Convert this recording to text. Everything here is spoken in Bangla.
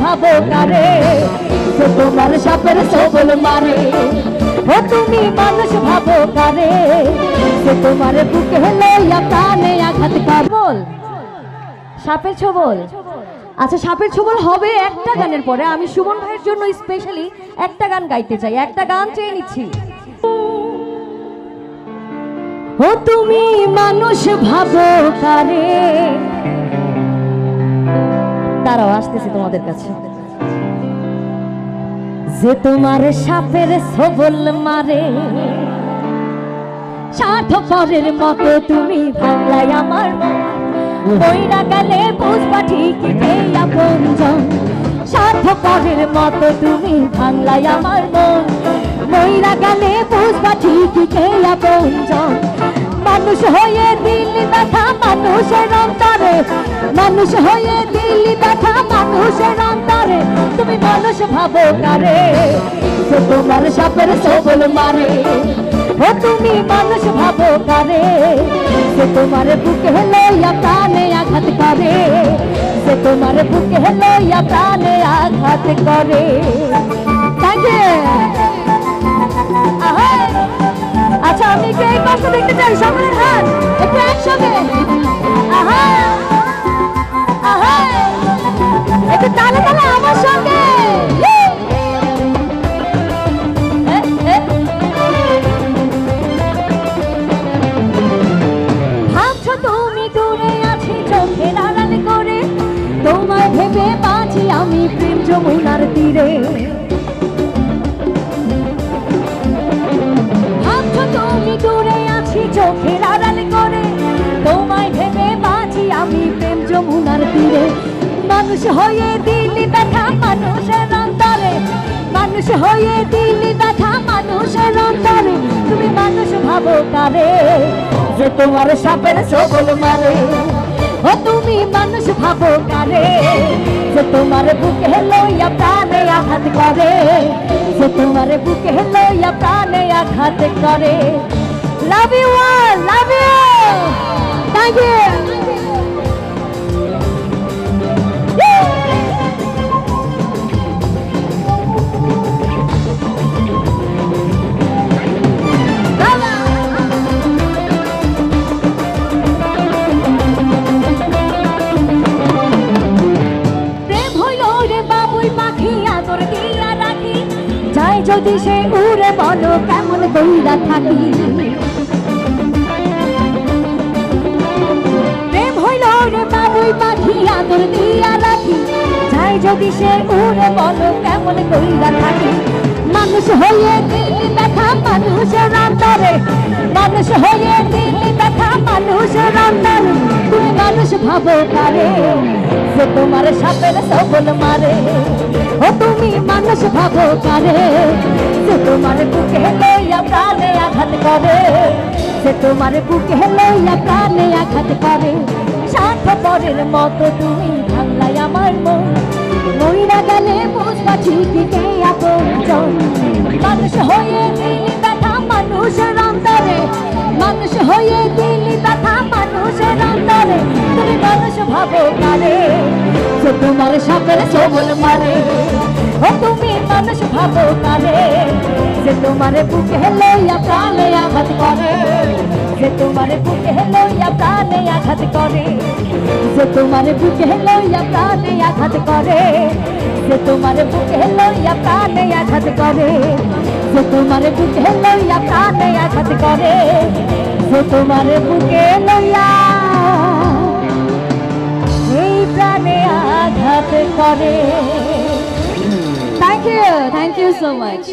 ভাবো কারে যে তোমার সাপের সবল মারে ও তুমি মানুষ ভাবো কারে যে তোমার বুকে লইয়া প্রাণে আঘাত করে বল সাপের ছোবল। আচ্ছা সাপের ছোবল হবে একটা গানের পরে। আমি সুমন ভাইয়ের জন্য স্পেশালি একটা গান গাইতে চাই, একটা গান চেয়ে নিচ্ছি। ও তুমি মানুষ ভাবো কারে, দাঁড়াও আসতেছি তোমাদের কাছে। যে তোমার সাপের ছোবল মারে স্বার্থপরের মতো তুমি ভাঙলাই আমার বইরা গেলে বুঝবা ঠিকই কে আপনজন। স্বার্থপরের মতো তুমি ভাঙলাই আমার মন বইরা গেলে বুঝবা ঠিকই কে আপনজন। মানুষ হয়ে দিল্লি ব্যথা মানুষের অন্তরে, মানুষ হয়ে দিল্লি ব্যথা মানুষের অন্তরে তুমি মানুষ ভাবো কারে যে তোমার সাপের ছোবল মারে ও তুমি মানুষ ভাবো কারে যে তোমার বুকে লইয়া প্রাণে আঘাত করে যে তোমার বুকে লইয়া প্রাণে আঘাত করে। আচ্ছা আমি কি এই পাশে দেখতে চাই সকলের হাত একটু একসঙ্গে একটু তালে তালে আমার সঙ্গে। ভাবছো তুমি দূরে আছি চোখের আড়াল করে তোমায় ভেবে বাঁচি আমি প্রেম যমুনার তীরে। ভাবছো তুমি দূরে আছি চোখের আড়াল করে তোমায় ভেবে বাঁচি আমি প্রেম যমুনার তীরে। মানুষ হয়ে দিল্লি ব্যথা মানুষের অন্তরে, মানুষ হয়ে দিল্লি ব্যথা মানুষের অন্তরে তুমি মানুষ ভাবো কারে যে তোমার সাপের ছোবল মারে ও তুমি মানুষ ভাবো কারে যে তোমার বুকে লইয়া প্রাণে আঘাত করে যে তোমার বুকে লইয়া প্রাণে আঘাত করে। Love you all, love you, thank you. যদি সে উড়ে বলো কেমন বইরা থাকি প্রেম হইল রে বাবুই পাখি আদর দিয়া রাখি যাই যদি সে উড়ে বলো কেমন বইরা থাকি। মানুষ হয়ে দিল্লি ব্যথা মানুষের অন্তরে, মানুষ হয়ে দিল্লি ব্যথা মানুষের অন্তরে তুমি মানুষ ভাবো কারে যে তোমার সাপের ছোবল মারে ও তুমি মানুষ ভাবো কারে যে তোমার বুকে লইয়া প্রাণে আঘাত করে যে তোমার বুকে লইয়া প্রাণে আঘাত করে। স্বার্থপরের মতো তুমি ভাঙলাই আমার মন মইরা গেলে বুঝবা ঠিকই কে আপনজন। মানুষ হয়ে দিল্লি ব্যথা মানুষের অন্তরে, মানুষ হয়ে দিল্লি ব্যথা মানুষের অন্তরে তুমি মানুষ ভাবো কারে যে তোমার সাপের ছোবল মারে ও তুমি মানুষ ভাবো কারে যে তোমার বুকে লইয়া প্রাণে আঘাত করে যে তোমার বুকে লইয়া প্রাণে আঘাত করে যে তোমার বুকে লইয়া প্রাণে আঘাত করে যে তোমার বুকে লইয়া প্রাণে আঘাত করে যে তোমার বুকে লইয়া প্রাণে আঘাত করে যে তোমার বুকে লইয়া এই প্রাণে আঘাত করে। Thank you so much.